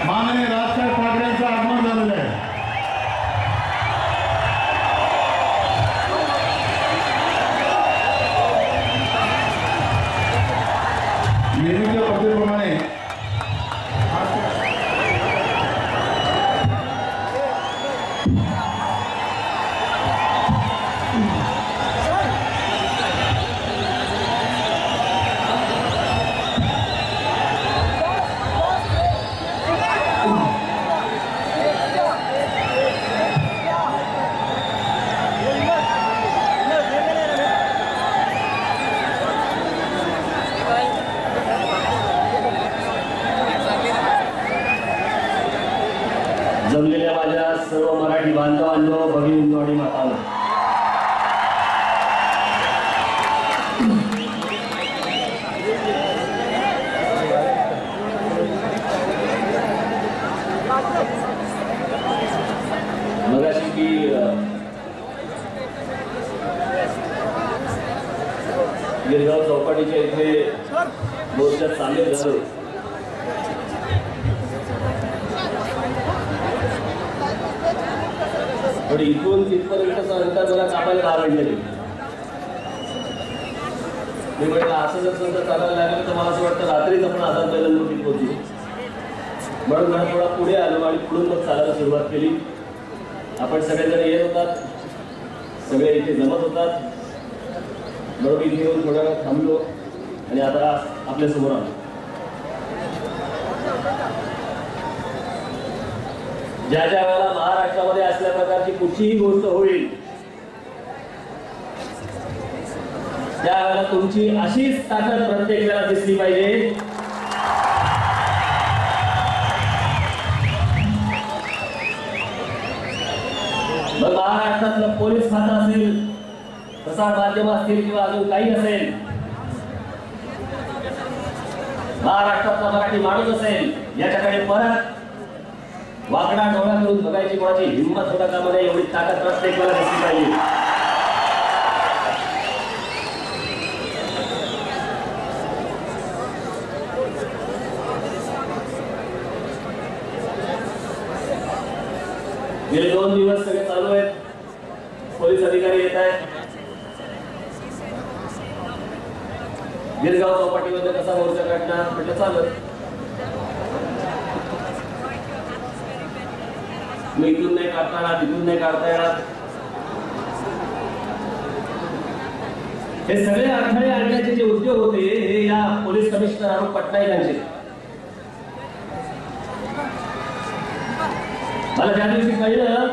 माननीय राजसाहेब ठाकरेंचं आगमन झालेलं आहे। नेहमीच्या पद्धतीप्रमाणे जमलेल्या माझ्या सर्व मराठी बांधवांनो, भगिनींनो आणि मातांनो, मगाशी की गिरगाव चौपाटीच्या इथे मोर्चात सामील झालो। पण इथून तिथपर्यंतचा अंतर मला कापायला 10 मिनिटं गेली। मी म्हटलं असं जर समजा चालायला लागलं तर मला असं वाटतं रात्रीच आपण आझाद मैदानावरती पोहोचू, म्हणून मला थोडा पुढे आलो आणि पुढून मग चालायला सुरुवात केली। आपण सगळेजण येत होतात, सगळे इथे जमत होतात, बरोबर इथे येऊन थोडा वेळ थांबलो आणि आता आपल्या समोर आलो। ज्या ज्या वेळेला महाराष्ट्रामध्ये असल्या प्रकारची कुठलीही गोष्ट होईल त्यावेळेला तुमची अशीच ताकद प्रत्येक वेळेला दिसली पाहिजे। मग महाराष्ट्रातलं पोलीस खातं असेल, प्रसार माध्यम असतील किंवा अजून काही असेल, महाराष्ट्रातला मराठी माणूस असेल, याच्याकडे परत वाकडा डोळा करून बघायची कोणाची हिंमत होता का मध्ये एवढी ताकद प्रत्येक वेळेला दिसली पाहिजे। गेले 2 दिवस सगळे चालू आहेत, पोलीस अधिकारी येत आहेत। गिरगाव चौपाटीमध्ये कसा मोर्चा काढणार म्हटलं चालत, मी इथून नाही काढता येणार, तिथून नाही काढता येणार, हे सगळे अडथळे आणण्याचे जे उद्योग होते हे या पोलीस कमिशनर अरुण पटनाईक यांचे। मला ज्या दिवशी कळलं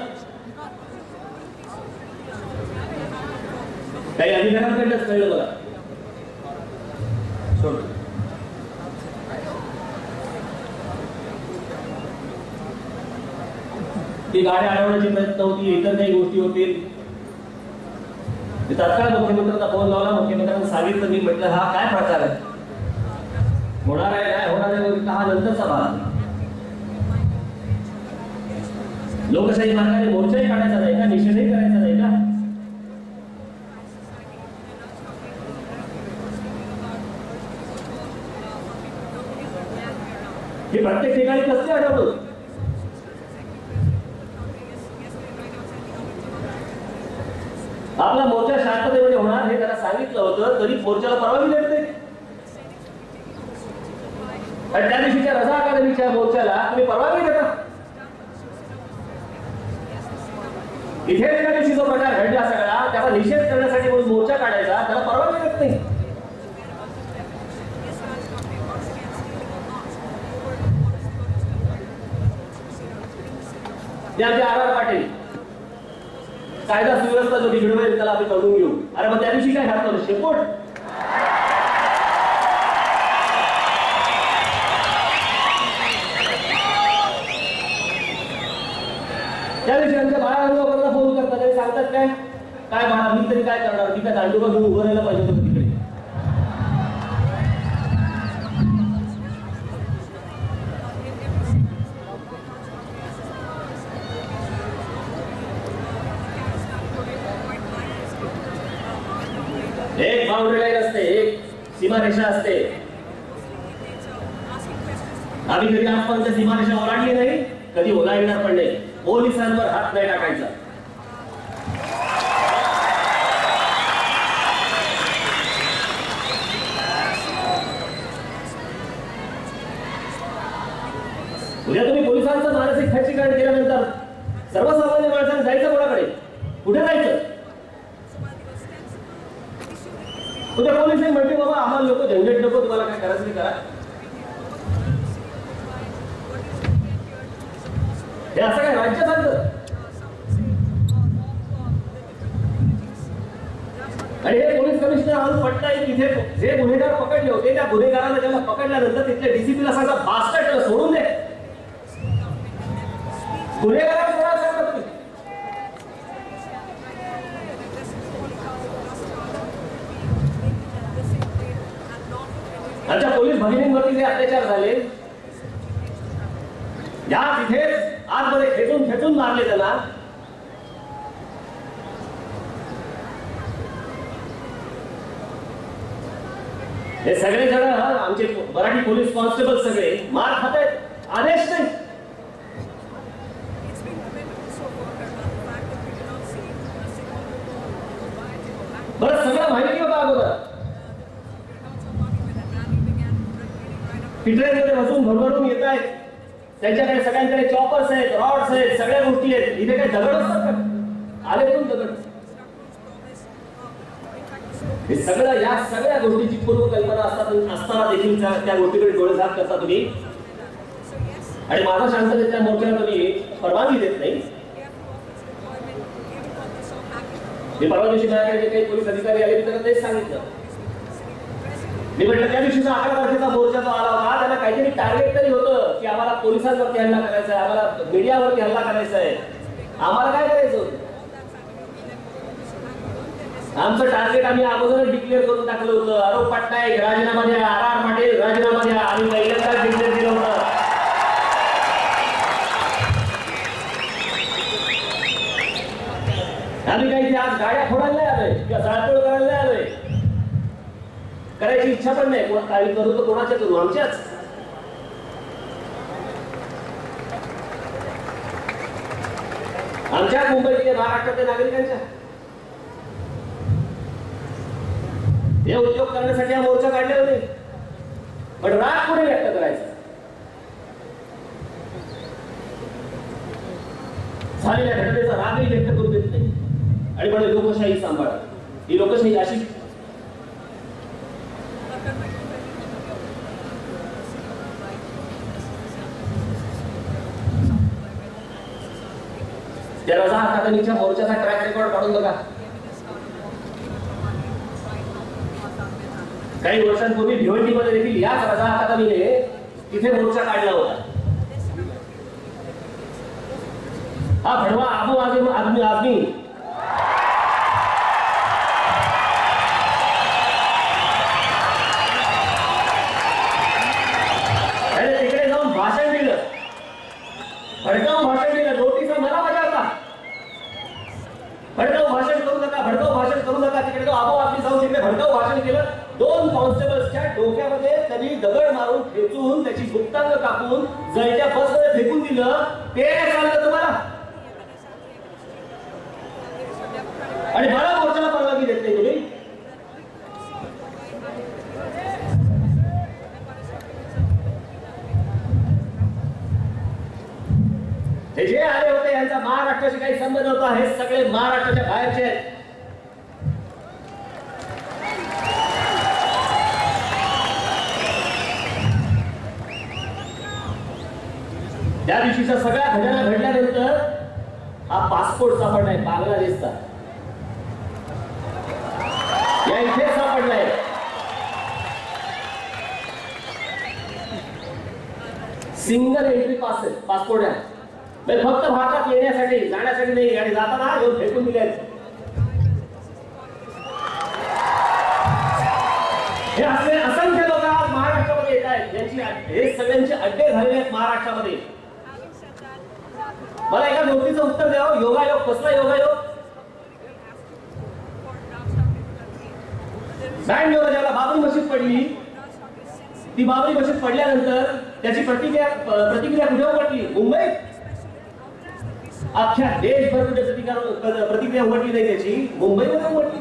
काही अधिकाऱ्यांकडनंच कळलं मला, ती गाडी अडवण्याची प्रयत्न होती, इतर काही गोष्टी होतील। तात्काळ मुख्यमंत्र्यांना फोन लावला, मुख्यमंत्र्यांनी सांगितलं, मी म्हटलं हा काय प्रकार आहे, होणार आहे नाही होणार आहे हा नंतरचा भाग, लोकशाही मार्गाने मोर्चाही काढायचा नाही का, निषेधही करायचा नाही का? हे प्रत्येक ठिकाणी कसले अडवलं? आपला मोर्चा शांततेमध्ये होणार हे त्याला सांगितलं होतं, तरी मोर्चाला परवानगी देत नाही। आणि त्या दिवशीच्या रझा अकादमीच्या मोर्चाला तुम्ही परवानगी देता? इथे त्या दिवशी जो प्रकार घडला सगळा त्याचा निषेध करण्यासाठी मोर्चा काढायचा, त्याला परवानगी देत नाही। त्या आर पाटील कायदा सुव्यवस्था जो बिघडवेल त्याला आम्ही तोडून घेऊ। अरे मग त्या दिवशी काय घातलं शेपूट? त्या दिवशी आमच्या बाळाला फोन करतात आणि सांगतात काय काय बाळा मी तरी काय करणार, मी काय दांडूबा घेऊन उभं राहायला पाहिजे होतं तिकडे। एक बाउंड्री लाईन असते, एक सीमारेषा असते। आम्ही कधी आजपर्यंत सीमारेषा ओलांडली कधी ओलांडणार पण नाही. पोलिसांवर हात नाही टाकायचा. उद्या तुम्ही पोलिसांचं मानसिक खच्चीकरण केल्यानंतर सर्वसामान्य माणसाने जायचं कोणाकडे? कुठे जायचं? उद्या पोलिस म्हणते बाबा आम्हाला लोक झंझट नको, तुम्हाला काय करायचं करा. हे असं काय राज्य चालतं? आणि हे पोलीस कमिशनर आणून पटताय की इथे जे गुन्हेगार पकडले होते त्या गुन्हेगारांना ज्याला पकडल्यानंतर तिथल्या डीसीपीला सांगा बास्टर्ड सोडून दे. गुन्हेगारांना सोडा सांगा तुम्ही. आमच्या पोलीस भगिनींवरती जे अत्याचार झाले, या तिथे आतमध्ये खेचून खेचून मारले त्यांना. हे सगळे जण आमचे मराठी पोलीस कॉन्स्टेबल सगळे मार खात आहेत, आदेश नाही. बरं सगळं माहिती होतं अगोदर. पिटरेमध्ये बसून भरभरून येत आहेत, त्यांच्याकडे सगळ्यांकडे चॉपर्स आहेत, रॉड्स आहेत, सगळ्या गोष्टी आहेत. इथे काय दगड असतात का? आले पण दगड. हे सगळं या सगळ्या गोष्टीची पूर्वकल्पना असताना देखील त्या गोष्टीकडे डोळे झाक करता तुम्ही. आणि माझा शांततेच्या मोर्चाला तुम्ही परवानगी देत नाही. मी परवा दिवशी माझ्याकडे जे काही पोलीस अधिकारी आले त्यांना तेच सांगितलं. मी म्हटलं त्या दिवशीचा 11 तारखेचा मोर्चा जो आला होता त्याला काहीतरी टार्गेट तरी होतं की आम्हाला पोलिसांवरती हल्ला करायचा आहे, आम्हाला मीडियावरती हल्ला करायचा आहे. आम्हाला काय करायचं होतं? आमचं टार्गेट आम्ही अगोदर डिक्लेअर करून टाकलं होतं. आरोप पटनायक राजीनामा द्या, RR पाटील राजीनामा द्या. आम्ही पहिल्यांदाच डिक्लेअर केलं होतं. आम्ही काही इथे आज गाड्या फोडायला नाही आलोय किंवा जाळपोळ करायला नाही आलोय. करायची इच्छा पण नाही. कोण काही करू तर कोणाच्या करू? आमच्याच. आमच्याच मुंबईतल्या महाराष्ट्रातल्या नागरिकांच्या. हे उद्योग करण्यासाठी हा मोर्चा काढले होते, पण राग पुढे व्यक्त करायचा. झालेल्या घटनेचा रागही व्यक्त करू देत नाही आणि पण लोकशाही सांभाळा. ही लोकशाही अशी त्या रजा अकादमीच्या मोर्चाचा ट्रॅक रेकॉर्ड काढून बघा. काही वर्षांपूर्वी भिवंडीमध्ये देखील याच रजा अकादमीने तिथे मोर्चा काढला होता. हा भडवा आबू आदमी तिकडे जाऊन भाषण दिलं, भडकाऊ भाषण दिलं. नोटीसा मला बजावता, भडकाऊ भाषण करू नका, भडकाऊ भाषण करू नका. तिकडे तो आबू आदमी जाऊन तिकडे भडकाऊ भाषण केलं. 2 कॉन्स्टेबल्सच्या डोक्यामध्ये त्यांनी दगड मारून खेचून त्याची गुप्तांग कापून जळत्या बसमध्ये फेकून दिलं. ते चाललं तुम्हाला? आणि मला मोर्चाला परवानगी देत नाही तुम्ही. हे जे आले होते यांचा महाराष्ट्राशी काही संबंध नव्हता. हे सगळे महाराष्ट्राच्या बाहेरचे आहेत. त्या दिवशीच्या सगळ्या घटना घडल्यानंतर हा पासपोर्ट सापडलाय बांगलादेशचा. या इथे सापडलाय. सिंगल एंट्री पासपोर्ट आहे. फक्त भारतात येण्यासाठी, जाण्यासाठी नाही. आणि जाताना घेऊन फेकून दिले. हे असले असंख्य लोक आज महाराष्ट्रामध्ये येत आहेत. यांची हे सगळ्यांचे अड्डे झालेले आहेत महाराष्ट्रामध्ये. मला एका नोटीचं उत्तर द्यावं. योगायोग कसला योगायोग? बँगलोर ज्याला बाबरी मशीद पडली, ती बाबरी मशीद पडल्यानंतर त्याची प्रतिक्रिया कुठे उमटली? मुंबईत. अख्ख्या देशभर कुठे प्रतिक्रिया उमटली नाही त्याची, मुंबईमध्ये उमटली.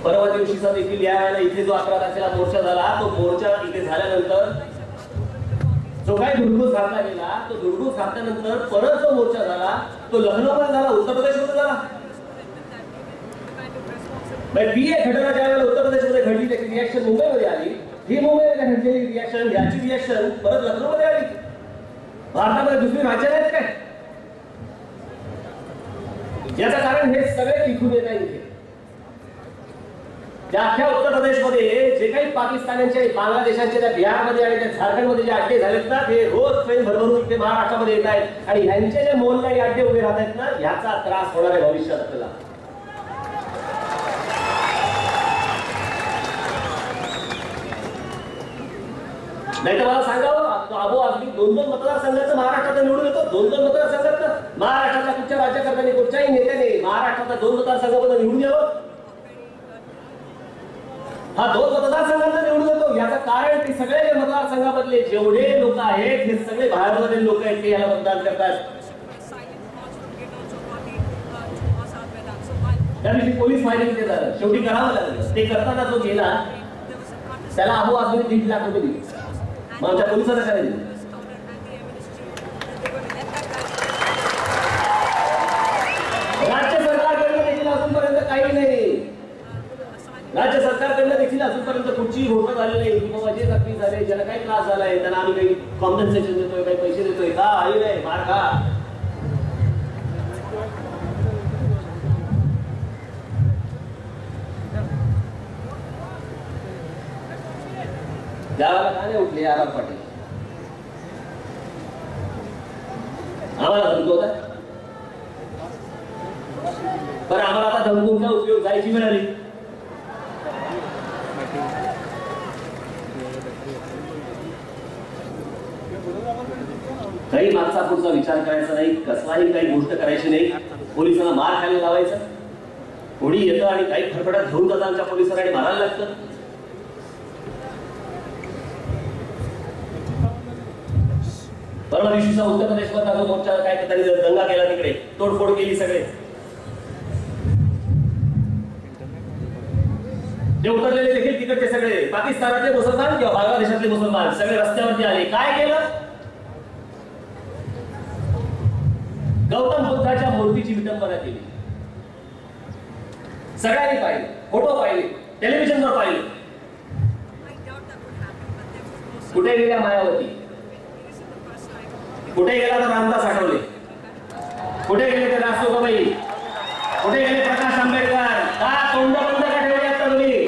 परवा दिवशीचा देखील या वेळेला इथे जो 11 तारखेला मोर्चा झाला, तो मोर्चा इथे झाल्यानंतर जो काही धुडगूस घातला गेला, तो धुडगूस घातल्यानंतर परत जो मोर्चा झाला तो लखनौमध्ये झाला, उत्तर प्रदेशमध्ये झाला. ही एक घटना ज्या वेळेला उत्तर प्रदेशमध्ये घडली त्याची रिॲक्शन मुंबईमध्ये आली, ही मुंबईमध्ये घडलेली रिॲक्शन, याची रिॲक्शन परत लखनौमध्ये आली. भारतामध्ये दुसरी राज्य नाहीत काय? याचं कारण हे सगळे तिथून येत आहे. इथे त्या अख्ख्या उत्तर प्रदेशमध्ये जे काही पाकिस्तानांचे, बांगलादेशांचे, त्या बिहारमध्ये आणि त्या झारखंडमध्ये जे अड्डे झालेत ना, ते रोज ट्रेन भरभरून इथे महाराष्ट्रामध्ये येत आहेत आणि ह्यांचे जे मोलकारी अड्डे उभे राहत आहेत ना, ह्याचा त्रास होणार आहे भविष्यात आपल्याला. नाही तर मला सांगावं, अबो अगदी 2-2 मतदारसंघाचं महाराष्ट्रात निवडून येतो. 2-2 मतदारसंघात महाराष्ट्रातल्या कुठच्या राज्यकर्त्यांनी, कुठच्याही नेत्याने महाराष्ट्रातल्या 2 मतदारसंघामध्ये निवडून यावं. हा 2 मतदारसंघात निवडून येतो. याचं कारण ते सगळे मतदारसंघामधले जेवढे लोक आहेत, हे सगळे बाहेरमधले लोक आहेत, ते याला मतदान करतात. त्या दिवशी पोलीस फायरिंग ते झालं, शेवटी करावं लागलं. ते करताना जो गेला त्याला अबो आदमी 1.5 लाख रुपये दिले. मग आमच्या पोलिसांना काय दिलं? राज्य सरकारकडनं देखील अजूनपर्यंत काही नाही. राज्य सरकारकडनं देखील अजूनपर्यंत कुठचीही घोषणा झाली नाही की बाबा जे जखमी झाले, ज्याला काही त्रास झालाय, त्यांना आम्ही काही कॉम्पन्सेशन देतोय, काही पैसे देतोय का? आई नाही, मार खा. त्यावेळेला का नाही उठले आर पाटील? आम्हाला धमकवता, पण आम्हाला आता धमकूनचा उपयोग जायची वेळ आली. काही मागचा पुढचा विचार करायचा नाही, कसलाही काही गोष्ट करायची नाही. पोलिसांना मार खायला लावायचं, कोणी येतं आणि काही फरफड्यात घेऊन जातात आमच्या पोलिसांना आणि मारायला लागतं. परवा दिवशीचा उत्तर प्रदेशमधला जो मोर्चा काय त्यांनी दंगा केला, तिकडे तोडफोड केली. सगळे जे उतरलेले देखील तिकडचे सगळे पाकिस्तानातले मुसलमान किंवा बांगलादेशातले मुसलमान सगळे रस्त्यावरती आले. काय केलं? गौतम बुद्धाच्या मूर्तीची विटंबना केली. सगळ्यांनी पाहिले, फोटो पाहिले, टेलिव्हिजनवर पाहिले. कुठे गेल्या मायावती? कुठे गेला तर रामदास आठवले? कुठे गेले ते रासोबाई? कुठे गेले प्रकाश आंबेडकर? का तोंड बंद का ठेवली आता तुम्ही?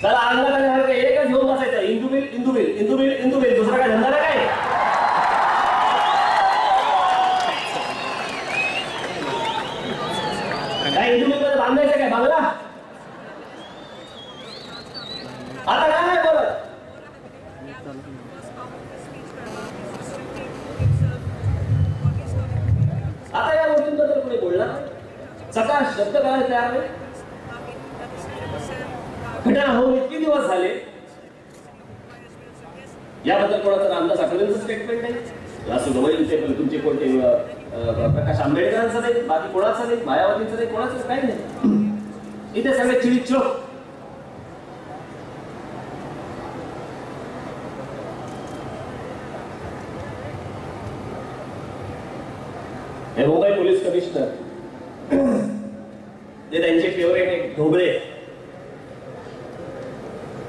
चला आंदोलन एकच घेऊन बसायचं, Indu bill, Indu bill, Indu bill, Indu bill. दुसरा काय धंदा काय? काय इंदू बिल मध्ये बांधायचं काय बांगला? आता काय नाही बोलत. आता या गोष्टींबद्दल कोणी बोलणार? सकाळ शब्द करायला तयार नाही. घटना होऊन इतके दिवस झाले, याबद्दल कोणाचं रामदास आठवलेंचं स्टेटमेंट नाही, रासुगवईंचे तुमचे कोणते प्रकाश आंबेडकरांचं नाही, बाकी कोणाचं नाही, मायावतींचं नाही, कोणाचं काही नाही. इथे सगळे चिडीचोक. हे मुंबई पोलीस कमिशनर ते त्यांचे फेवरेट एक ढोबळे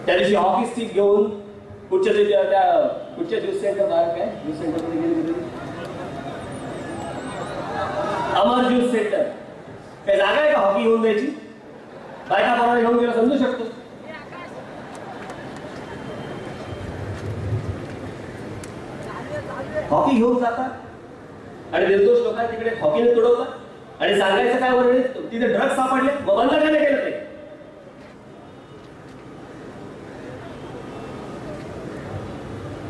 त्या दिवशी हॉकी स्टिक घेऊन कुठच्या ज्यूस सेंटर बाहेर काय ज्यूस सेंटर मध्ये गेले, अमर ज्यूस सेंटर. काय जागा आहे का हॉकी घेऊन द्यायची? बायका पोरांना घेऊन गेला समजू शकतो. हॉकी घेऊन जातात आणि निर्दोष लोकांना तिकडे हॉकीने तुडवतात आणि सांगायचं काय वरणी तिथे ड्रग्ज सापडले, मग बंद काय केलं ते?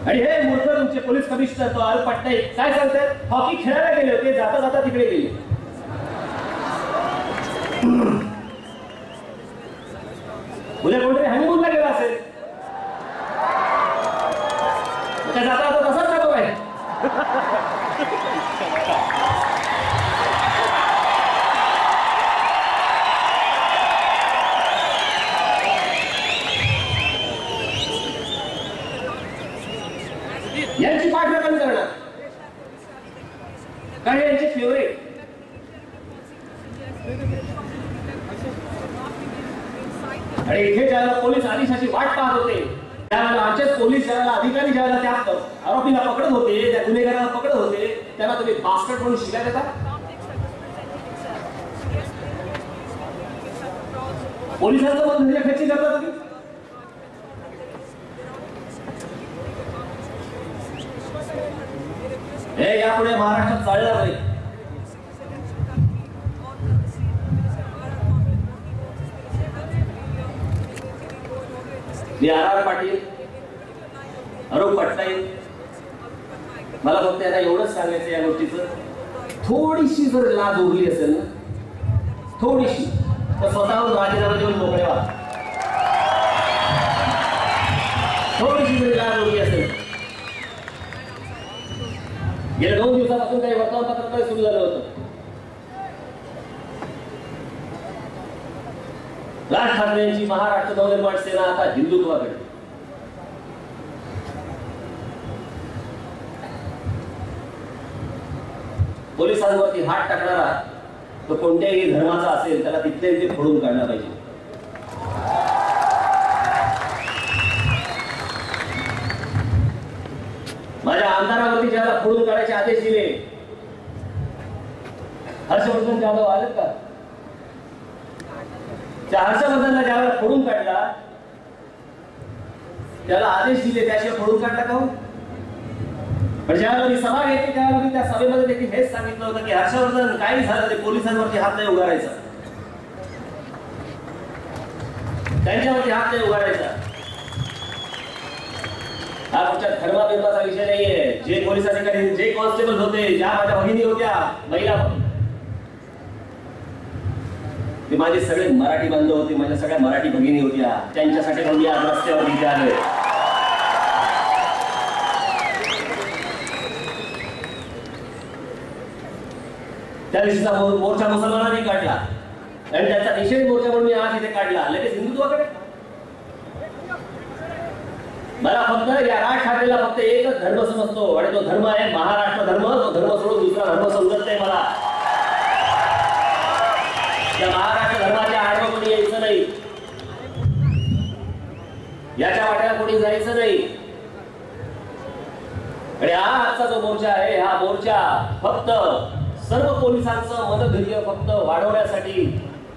आणि हे मूर्ख तुमचे पोलीस कमिशनर तो आल पटनाईक काय सांगतात? हॉकी खेळायला गेले होते, जाता जाता तिकडे गेले. उद्या कोणतरी हनीमूनला गेला असेल, पण करणार, कारण यांचे फेवरेट. आणि इथे ज्याला पोलीस आदेशाची वाट पाहत होते, त्यावेळेला आमचेच पोलीस ज्याला अधिकारी ज्याला त्या आरोपीला पकडत होते, त्या गुन्हेगाराला पकडत होते, त्यांना तुम्ही बास्केट म्हणून शिव्या देता. पोलिसांचं मन म्हणजे खच्ची करता तुम्ही. हे यापुढे महाराष्ट्रात चालणार नाही. मी आर पाटील, अरूप पटनाईक, मला फक्त यांना एवढंच सांगायचं या गोष्टीचं, थोडीशी जर लाज उरली असेल ना, थोडीशी, तर स्वतःहून राजीनामा देऊन मोकळे व्हा. थोडीशी जर लाज उरली असेल. गेल्या 2 दिवसापासून काही वर्तमानपत्रात सुरू झालं होतं. राज ठाकरे यांची महाराष्ट्र नवनिर्माण सेना आता हिंदुत्वाकडे. पोलिसांवरती हात टाकणारा तो कोणत्याही धर्माचा असेल त्याला तिथले ते फोडून काढला पाहिजे. माझ्या आमदारावरती ज्याला फोडून काढायचे आदेश दिले, हर्षवर्धन जाधव आलेत का? त्या हर्षवर्धनला ज्यावेळेला फोडून काढला, त्याला आदेश दिले, त्याशिवाय फोडून काढला का? पण ज्यावेळेला मी सभा घेतली त्यावेळेला मी त्या सभेमध्ये देखील हेच सांगितलं होतं की हर्षवर्धन काही झालं ते पोलिसांवरती हात नाही उगारायचा, त्यांच्यावरती हात नाही उगारायचा. हा तुमच्या धर्माबिंबाचा विषय नाहीये. जे पोलीस अधिकारी, जे कॉन्स्टेबल होते, ज्या माझ्या भगिनी होत्या, महिला, ते माझे सगळे मराठी बांधव होते, माझ्या सगळ्या मराठी भगिनी होत्या. त्यांच्यासाठी मी आज रस्त्यावर इथे आलोय. त्या दिवशीचा मोर्चा मुसलमानांनी काढला आणि त्याचा निषेध मोर्चा म्हणून मी आज इथे काढला, लगेच हिंदुत्वाकडे. मला फक्त या राज ठाकरेला फक्त एकच धर्म समजतो आणि तो धर्म आहे महाराष्ट्र धर्म. तो धर्म सोडून दुसरा धर्म समजत नाही मला. या महाराष्ट्र धर्माच्या आडवं कोणी यायचं नाही, याच्या वाट्याला कोणी जायचं नाही. आणि हा आजचा जो मोर्चा आहे, हा मोर्चा फक्त सर्व पोलिसांचं मनधैर्य फक्त वाढवण्यासाठी,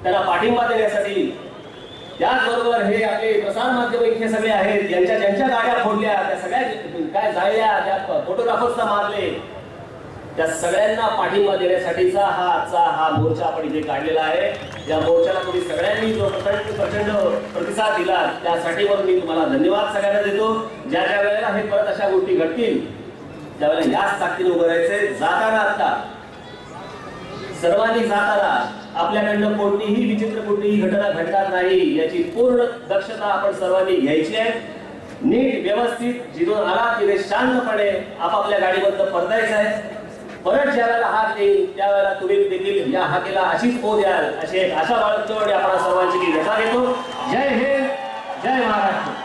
त्यांना पाठिंबा देण्यासाठी, त्याचबरोबर हे आपले प्रसार माध्यम इथे सगळे आहेत, यांच्या ज्यांच्या गाड्या फोडल्या, त्या सगळ्या काय जाळल्या, त्या फोटोग्राफर्सला मारले, त्या सगळ्यांना पाठिंबा देण्यासाठीचा हा मोर्चा आपण इथे काढलेला आहे. या मोर्चाला तुम्ही सगळ्यांनी जो प्रचंड प्रतिसाद दिला त्यासाठी पण मी तुम्हाला धन्यवाद सगळ्यांना देतो. ज्या ज्या वेळेला हे परत अशा गोष्टी घडतील त्यावेळेला याच ताकदीने उभं राहायचंय. जाताना आता सर्वांनी जाताना आपल्याकडनं कोणतीही विचित्र कुठलीही घटना घडणार नाही याची पूर्ण दक्षता आपण सर्वांनी घ्यायची आहे. नीट व्यवस्थित जिथून आला तिथे शांतपणे आपापल्या गाडीबद्दल परतायचं आहे. परत ज्या वेळेला हाक येईल त्यावेळेला तुम्ही देखील या हाकेला अशीच ओ द्याल अशी एक आशा बाळगतो आणि आपण सर्वांची की व्यथा घेतो. जय हिंद, जय महाराष्ट्र.